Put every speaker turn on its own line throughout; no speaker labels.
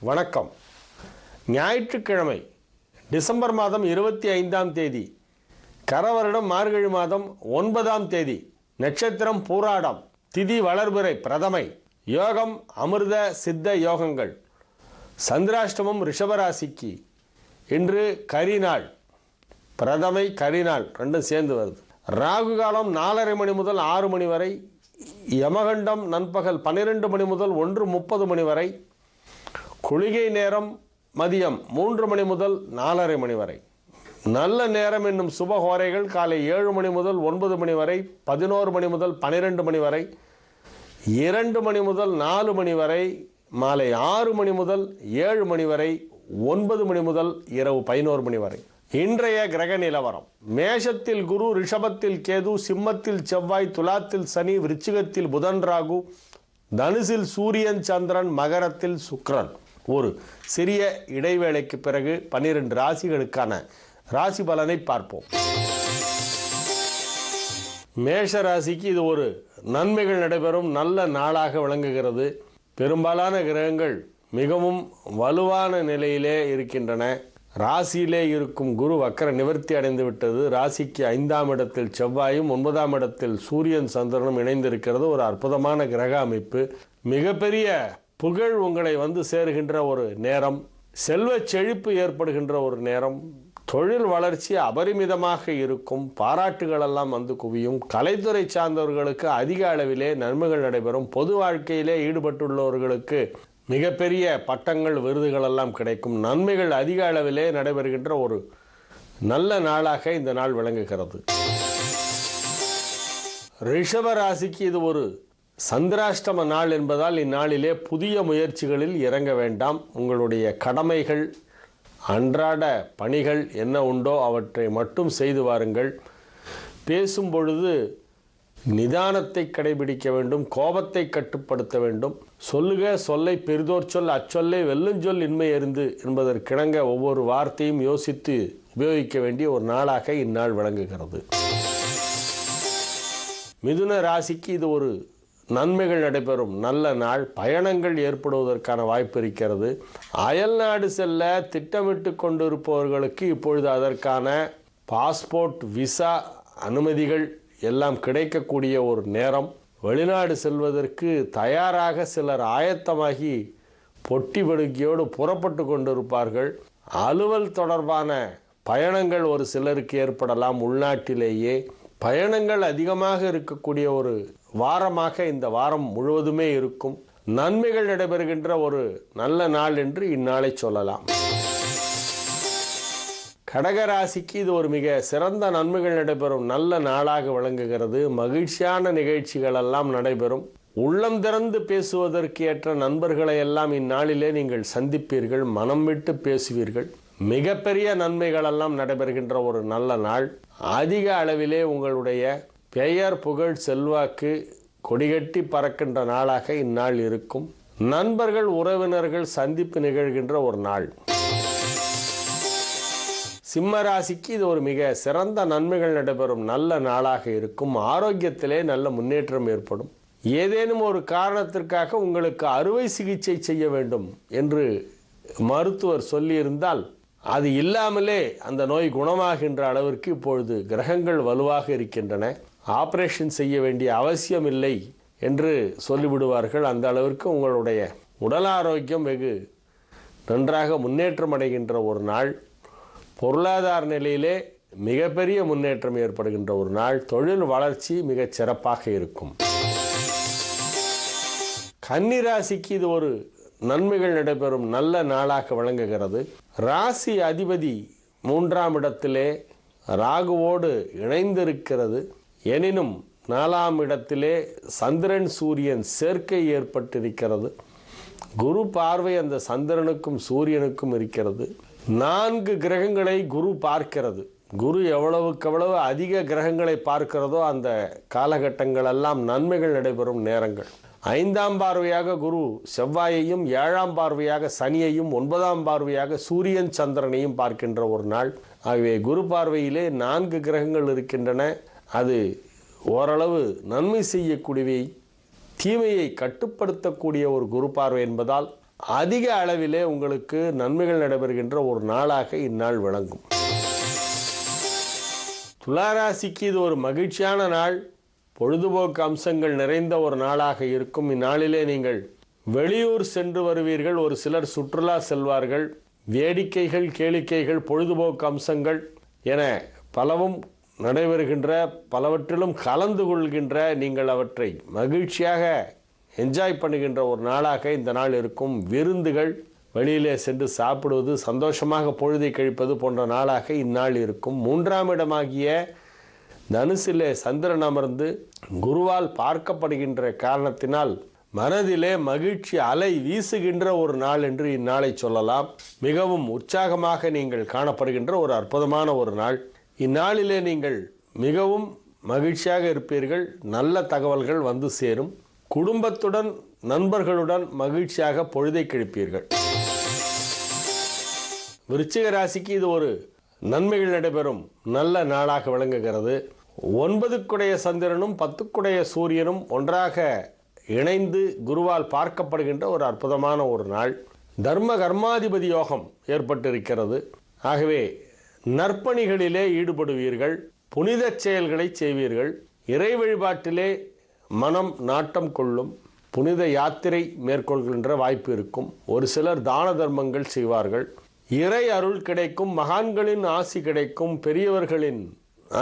வணக்கம். ஞாயிற்றுக்கிழமை டிசம்பர் மாதம் 25ஆம் தேதி, கரவருடம் மார்கழி மாதம் 9ஆம் தேதி, நட்சத்திரம் பூராடம், திதி வளர்பிறை பிரதமை, யோகம் அமிர்த சித்த யோகங்கள், சந்திராஷ்டமம் ரிஷபராசிக்கு. இன்று கரிநாள், பிரதமை கரிநாள் ரெண்டும் சேர்ந்து வருது. ராகு காலம் 4:30 மணி முதல் 6 மணி வரை, யமகண்டம் நண்பகல் 12 மணி முதல் 1:30 மணி வரை, குளிகை நேரம் மதியம் 3 மணி முதல் 4:30 மணி வரை. நல்ல நேரம் என்னும் சுபஹோரைகள் காலை 7 மணி முதல் 9 மணி வரை, 11 மணி முதல் 12 மணி வரை, 2 மணி முதல் 4 மணி வரை, மாலை 6 மணி முதல் 7 மணி வரை, 9 மணி முதல் இரவு 11 மணி வரை. இன்றைய கிரக நிலவரம்: மேஷத்தில் குரு, ரிஷபத்தில் கேது, சிம்மத்தில் செவ்வாய், துலாத்தில் சனி, விருச்சிகத்தில் புதன் ராகு, தனுசில் சூரியன் சந்திரன், மகரத்தில் சுக்கிரன். ஒரு சிறிய இடைவேளைக்கு பிறகு 12 ராசிகளுக்கான ராசி பலனை பார்ப்போம். மேஷ ராசிக்கு இது ஒரு நன்மைகள் நடைபெறும் நல்ல நாளாக விளங்குகிறது. பெரும்பாலான கிரகங்கள் மிகவும் வலுவான நிலையிலே இருக்கின்றன. ராசியிலே இருக்கும் குரு வக்கர நிவர்த்தி அடைந்து விட்டது. ராசிக்கு 5ஆம் இடத்தில் செவ்வாயும் 9ஆம் இடத்தில் சூரியன் சந்திரனும் இணைந்திருக்கிறது. ஒரு அற்புதமான கிரக அமைப்பு. மிகப்பெரிய புகழ் உங்களை வந்து சேருகின்ற ஒரு நேரம், செல்வ செழிப்பு ஏற்படுகின்ற ஒரு நேரம், தொழில் வளர்ச்சி அபரிமிதமாக இருக்கும், பாராட்டுகளெல்லாம் வந்து குவியும். கலைத்துறை சார்ந்தவர்களுக்கு அதிக அளவிலே நன்மைகள் நடைபெறும். பொது வாழ்க்கையிலே ஈடுபட்டுள்ளவர்களுக்கு மிகப்பெரிய பட்டங்கள் விருதுகள் எல்லாம் கிடைக்கும். நன்மைகள் அதிக அளவிலே நடைபெறுகின்ற ஒரு நல்ல நாளாக இந்த நாள் விளங்குகிறது. ரிஷப ராசிக்கு இது ஒரு சந்திராஷ்டம நாள் என்பதால் இந்நாளிலே புதிய முயற்சிகளில் இறங்க வேண்டாம். உங்களுடைய கடமைகள், அன்றாட பணிகள் என்ன உண்டோ அவற்றை மட்டும் செய்து வாருங்கள். பேசும் பொழுது நிதானத்தை கடைபிடிக்க வேண்டும், கோபத்தை கட்டுப்படுத்த வேண்டும். சொல்லுக சொல்லை பெரிதோர் சொல், அச்சொல்லை வெல்லுஞ்சொல் இன்மை எறிந்து என்பதற்கிணங்க ஒவ்வொரு வார்த்தையும் யோசித்து உபயோகிக்க வேண்டிய ஒரு நாளாக இந்நாள் விளங்குகிறது. மிதுன ராசிக்கு இது ஒரு நன்மைகள் நடைபெறும் நல்ல நாள். பயணங்கள் ஏற்படுவதற்கான வாய்ப்பு இருக்கிறது. அயல் நாடு செல்ல திட்டமிட்டு கொண்டிருப்பவர்களுக்கு இப்பொழுது அதற்கான பாஸ்போர்ட், விசா அனுமதிகள் எல்லாம் கிடைக்கக்கூடிய ஒரு நேரம். வெளிநாடு செல்வதற்கு தயாராக சிலர் ஆயத்தமாகி பொட்டி படுக்கையோடு புறப்பட்டு கொண்டிருப்பார்கள். அலுவல் தொடர்பான பயணங்கள் ஒரு சிலருக்கு ஏற்படலாம். உள்நாட்டிலேயே பயணங்கள் அதிகமாக இருக்கக்கூடிய ஒரு வாரமாக இந்த வாரம் முழுவதுமே இருக்கும். நன்மைகள் நடைபெறுகின்ற ஒரு நல்ல நாள் என்று இந்நாளை சொல்லலாம். கடகராசிக்கு இது ஒரு மிக சிறந்த நன்மைகள் நடைபெறும் நல்ல நாளாக விளங்குகிறது. மகிழ்ச்சியான நிகழ்ச்சிகள் எல்லாம் நடைபெறும். உள்ளம் திறந்து பேசுவதற்கு ஏற்ற நண்பர்களை எல்லாம் இந்நாளிலே நீங்கள் சந்திப்பீர்கள். மனம் விட்டு பேசுவீர்கள். மிகப்பெரிய நன்மைகள் எல்லாம் நடைபெறுகின்ற ஒரு நல்ல நாள். அதிக அளவிலே உங்களுடைய பெயர், புகழ், செல்வாக்கு கொடிகட்டி பறக்கின்ற நாளாக இந்நாள் இருக்கும். நண்பர்கள், உறவினர்கள் சந்திப்பு நிகழ்கின்ற ஒரு நாள். சிம்ம ராசிக்கு இது ஒரு மிக சிறந்த நன்மைகள் நடைபெறும் நல்ல நாளாக இருக்கும். ஆரோக்கியத்திலே நல்ல முன்னேற்றம் ஏற்படும். ஏதேனும் ஒரு காரணத்திற்காக உங்களுக்கு அறுவை சிகிச்சை செய்ய வேண்டும் என்று மருத்துவர் சொல்லியிருந்தால் அது இல்லாமலே அந்த நோய் குணமாகின்ற அளவிற்கு இப்பொழுது கிரகங்கள் வலுவாக இருக்கின்றன. ஆபரேஷன் செய்ய வேண்டிய அவசியம் இல்லை என்று சொல்லிவிடுவார்கள். அந்த அளவிற்கு உங்களுடைய உடல் ஆரோக்கியம் வெகு நன்றாக முன்னேற்றம் அடைகின்ற ஒரு நாள். பொருளாதார நிலையிலே மிகப்பெரிய முன்னேற்றம் ஏற்படுகின்ற ஒரு நாள். தொழில் வளர்ச்சி மிகச் சிறப்பாக இருக்கும். கன்னி ராசிக்கு இது ஒரு நன்மைகள் நடைபெறும் நல்ல நாளாக விளங்குகிறது. ராசி அதிபதி 3ஆம் இடத்திலே ராகுவோடு இணைந்திருக்கிறது. எனினும் 4ஆம் இடத்திலே சந்திரன் சூரியன் சேர்க்கை ஏற்பட்டிருக்கிறது. குரு பார்வை அந்த சந்திரனுக்கும் சூரியனுக்கும் இருக்கிறது. 4 கிரகங்களை குரு பார்க்கிறது. குரு எவ்வளவு அதிக கிரகங்களை பார்க்கிறதோ அந்த காலகட்டங்கள் எல்லாம் நன்மைகள் நடைபெறும் நேரங்கள். 5ஆம் பார்வையாக குரு செவ்வாயையும், 7ஆம் பார்வையாக சனியையும், 9ஆம் பார்வையாக சூரியன் சந்திரனையும் பார்க்கின்ற ஒரு நாள். ஆகவே குரு பார்வையிலே 4 கிரகங்கள் இருக்கின்றன. அது ஓரளவு நன்மை செய்யக்கூடியவை, தீமையை கட்டுப்படுத்தக்கூடிய ஒரு குரு பார்வை என்பதால் அதிக அளவிலே உங்களுக்கு நன்மைகள் நடைபெறுகின்ற ஒரு நாளாக இந்நாள் விளங்கும். துளாராசிக்கு இது ஒரு மகிழ்ச்சியான நாள், பொழுதுபோக்கு அம்சங்கள் நிறைந்த ஒரு நாளாக இருக்கும். இந்நாளிலே நீங்கள் வெளியூர் சென்று வருவீர்கள், ஒரு சிலர் சுற்றுலா செல்வார்கள். வேடிக்கைகள், கேளிக்கைகள், பொழுதுபோக்கு அம்சங்கள் என பலவும் நடைபெறுகின்ற, பலவற்றிலும் கலந்து கொள்கின்ற, நீங்கள் அவற்றை மகிழ்ச்சியாக என்ஜாய் பண்ணுகின்ற ஒரு நாளாக இந்த நாள் இருக்கும். விருந்துகள், வெளியிலே சென்று சாப்பிடுவது, சந்தோஷமாக பொழுதை கழிப்பது போன்ற நாளாக இந்நாள் இருக்கும். 3ஆம் இடமாகிய தனுசிலே சந்திரன் அமர்ந்து குருவால் பார்க்கப்படுகின்ற காரணத்தினால் மனதிலே மகிழ்ச்சி அலை வீசுகின்ற ஒரு நாள் என்று இந்நாளை சொல்லலாம். மிகவும் உற்சாகமாக நீங்கள் காணப்படுகின்ற ஒரு அற்புதமான ஒரு நாள். இந்நாளிலே நீங்கள் மிகவும் மகிழ்ச்சியாக இருப்பீர்கள். நல்ல தகவல்கள் வந்து சேரும். குடும்பத்துடன், நண்பர்களுடன் மகிழ்ச்சியாக பொழுதை கழிப்பீர்கள். விருச்சிக ராசிக்கு இது ஒரு நன்மைகள் நடைபெறும் நல்ல நாளாக விளங்குகிறது. 9க்குடைய சந்திரனும் 10க்குடைய சூரியனும் ஒன்றாக இணைந்து குருவால் பார்க்கப்படுகின்ற ஒரு அற்புதமான ஒரு நாள். தர்ம கர்மாதிபதி யோகம் ஏற்பட்டிருக்கிறது. ஆகவே நற்பணிகளிலே ஈடுபடுவீர்கள், புனித செயல்களை செய்வீர்கள், இறை வழிபாட்டிலே மனம் நாட்டம் கொள்ளும், புனித யாத்திரை மேற்கொள்கின்ற வாய்ப்பு இருக்கும். ஒரு சிலர் தான தர்மங்கள் செய்வார்கள். இறை அருள் கிடைக்கும், மகான்களின் ஆசி கிடைக்கும், பெரியவர்களின்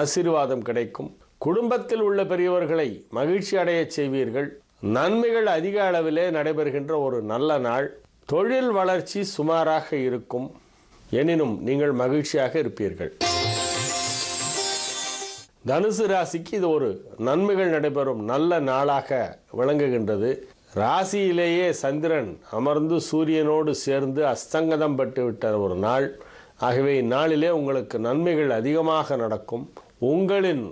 ஆசீர்வாதம் கிடைக்கும். குடும்பத்தில் உள்ள பெரியவர்களை மகிழ்ச்சி அடைய செய்வீர்கள். நன்மைகள் அதிக அளவிலே நடைபெறுகின்ற ஒரு நல்ல நாள். தொழில் வளர்ச்சி சுமாராக இருக்கும், எனினும் நீங்கள் மகிழ்ச்சியாக இருப்பீர்கள். தனுசு ராசிக்கு இது ஒரு நன்மைகள் நடைபெறும் நல்ல நாளாக விளங்குகின்றது. ராசியிலேயே சந்திரன் அமர்ந்து சூரியனோடு சேர்ந்து அஸ்தங்கதம் பெற்றுவிட்ட ஒரு நாள். ஆகவே இந்நாளிலே உங்களுக்கு நன்மைகள் அதிகமாக நடக்கும். உங்களின்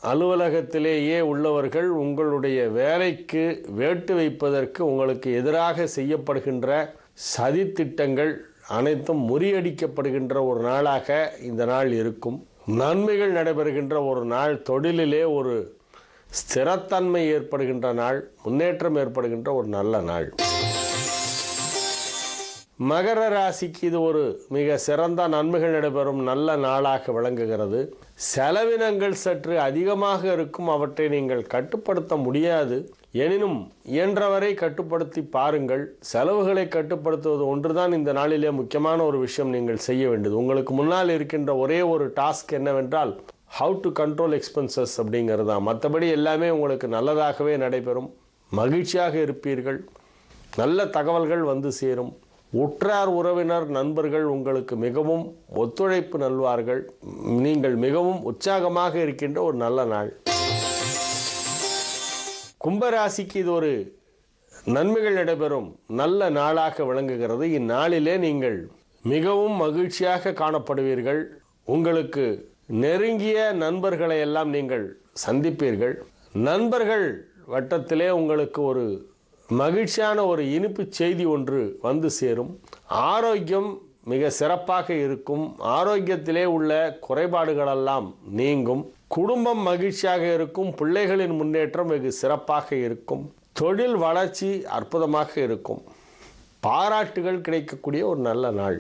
அலுவலகத்திலேயே உள்ளவர்கள் உங்களுடைய வேலைக்கு வேட்டு வைப்பதற்கு உங்களுக்கு எதிராக செய்யப்படுகின்ற சதி திட்டங்கள் அனைத்தும் முறியடிக்கப்படுகின்ற ஒரு நாளாக இந்த நாள் இருக்கும். நன்மைகள் நடைபெறுகின்ற ஒரு நாள். தொழிலிலே ஒரு ஸ்திரத்தன்மை ஏற்படுகின்ற நாள், முன்னேற்றம் ஏற்படுகின்ற ஒரு நல்ல நாள். மகர ராசிக்கு இது ஒரு மிக சிறந்த நன்மைகள் நடைபெறும் நல்ல நாளாக விளங்குகிறது. செலவினங்கள் சற்று அதிகமாக இருக்கும், அவற்றை நீங்கள் கட்டுப்படுத்த முடியாது. எனினும் இயன்றவரை கட்டுப்படுத்தி பாருங்கள். செலவுகளை கட்டுப்படுத்துவது ஒன்றுதான் இந்த நாளிலே முக்கியமான ஒரு விஷயம் நீங்கள் செய்ய வேண்டியது. உங்களுக்கு முன்னால் இருக்கின்ற ஒரே ஒரு டாஸ்க் என்னவென்றால் ஹவு டு கண்ட்ரோல் எக்ஸ்பென்சஸ் அப்படிங்கிறது தான். மற்றபடி எல்லாமே உங்களுக்கு நல்லதாகவே நடைபெறும். மகிழ்ச்சியாக இருப்பீர்கள். நல்ல தகவல்கள் வந்து சேரும். உற்றார் உறவினர் நண்பர்கள் உங்களுக்கு மிகவும் ஒத்துழைப்பு நல்வார்கள். நீங்கள் மிகவும் உற்சாகமாக இருக்கின்ற ஒரு நல்ல நாள். கும்பராசிக்கு இது ஒரு நன்மைகள் நடைபெறும் நல்ல நாளாக விளங்குகிறது. இந்நாளிலே நீங்கள் மிகவும் மகிழ்ச்சியாக காணப்படுவீர்கள். உங்களுக்கு நெருங்கிய நண்பர்களை எல்லாம் நீங்கள் சந்திப்பீர்கள். நண்பர்கள் வட்டத்திலே உங்களுக்கு ஒரு மகிழ்ச்சியான ஒரு இனிப்பு செய்தி ஒன்று வந்து சேரும். ஆரோக்கியம் மிக சிறப்பாக இருக்கும். ஆரோக்கியத்திலே உள்ள குறைபாடுகளெல்லாம் நீங்கும். குடும்பம் மகிழ்ச்சியாக இருக்கும். பிள்ளைகளின் முன்னேற்றம் வெகு சிறப்பாக இருக்கும். தொழில் வளர்ச்சி அற்புதமாக இருக்கும். பாராட்டுகள் கிடைக்கக்கூடிய ஒரு நல்ல நாள்.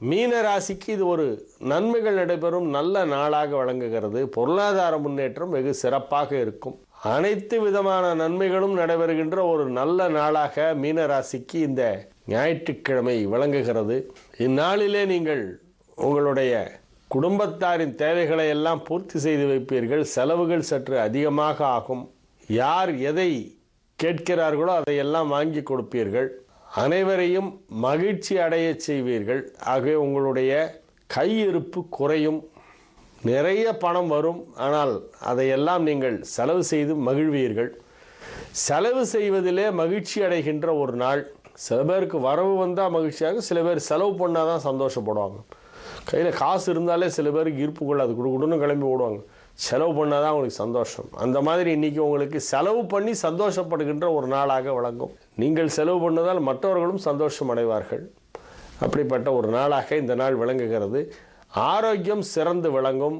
மீன ராசிக்கு இது ஒரு நன்மைகள் நடைபெறும் நல்ல நாளாக வழங்குகிறது. பொருளாதார முன்னேற்றம் வெகு சிறப்பாக இருக்கும். அனைத்து விதமான நன்மைகளும் நடைபெறுகின்ற ஒரு நல்ல நாளாக மீன ராசிக்கு இந்த ஞாயிற்றுக்கிழமை விளங்குகிறது. இந்நாளிலே நீங்கள் உங்களுடைய குடும்பத்தாரின் தேவைகளை எல்லாம் பூர்த்தி செய்து வைப்பீர்கள். செலவுகள் சற்று அதிகமாக ஆகும். யார் எதை கேட்கிறார்களோ அதையெல்லாம் வாங்கி கொடுப்பீர்கள். அனைவரையும் மகிழ்ச்சி அடைய செய்வீர்கள். ஆகவே உங்களுடைய கையிருப்பு குறையும். நிறைய பணம் வரும், ஆனால் அதையெல்லாம் நீங்கள் செலவு செய்து மகிழ்வீர்கள். செலவு செய்வதிலே மகிழ்ச்சி அடைகின்ற ஒரு நாள். சில பேருக்கு வரவு வந்தால் மகிழ்ச்சியாக, சில பேர் செலவு பண்ணால் தான் சந்தோஷப்படுவாங்க. கையில் காசு இருந்தாலே சில பேருக்கு ஈர்ப்புக்குள்ள அது கொடுக்கணும்னு கிளம்பி ஓடுவாங்க. செலவு பண்ணால் தான் உங்களுக்கு சந்தோஷம். அந்த மாதிரி இன்றைக்கி உங்களுக்கு செலவு பண்ணி சந்தோஷப்படுகின்ற ஒரு நாளாக விளங்கும். நீங்கள் செலவு பண்ணதால் மற்றவர்களும் சந்தோஷம் அடைவார்கள். அப்படிப்பட்ட ஒரு நாளாக இந்த நாள் விளங்குகிறது. ஆரோக்கியம் சிறந்து விளங்கும்.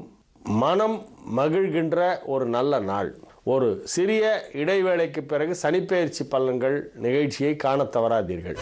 மனம் மகிழ்கின்ற ஒரு நல்ல நாள். ஒரு சிறிய இடைவேளைக்கு பிறகு சனிப்பெயர்ச்சி பலன்கள் நிகழ்ச்சியை காணத் தவறாதீர்கள்.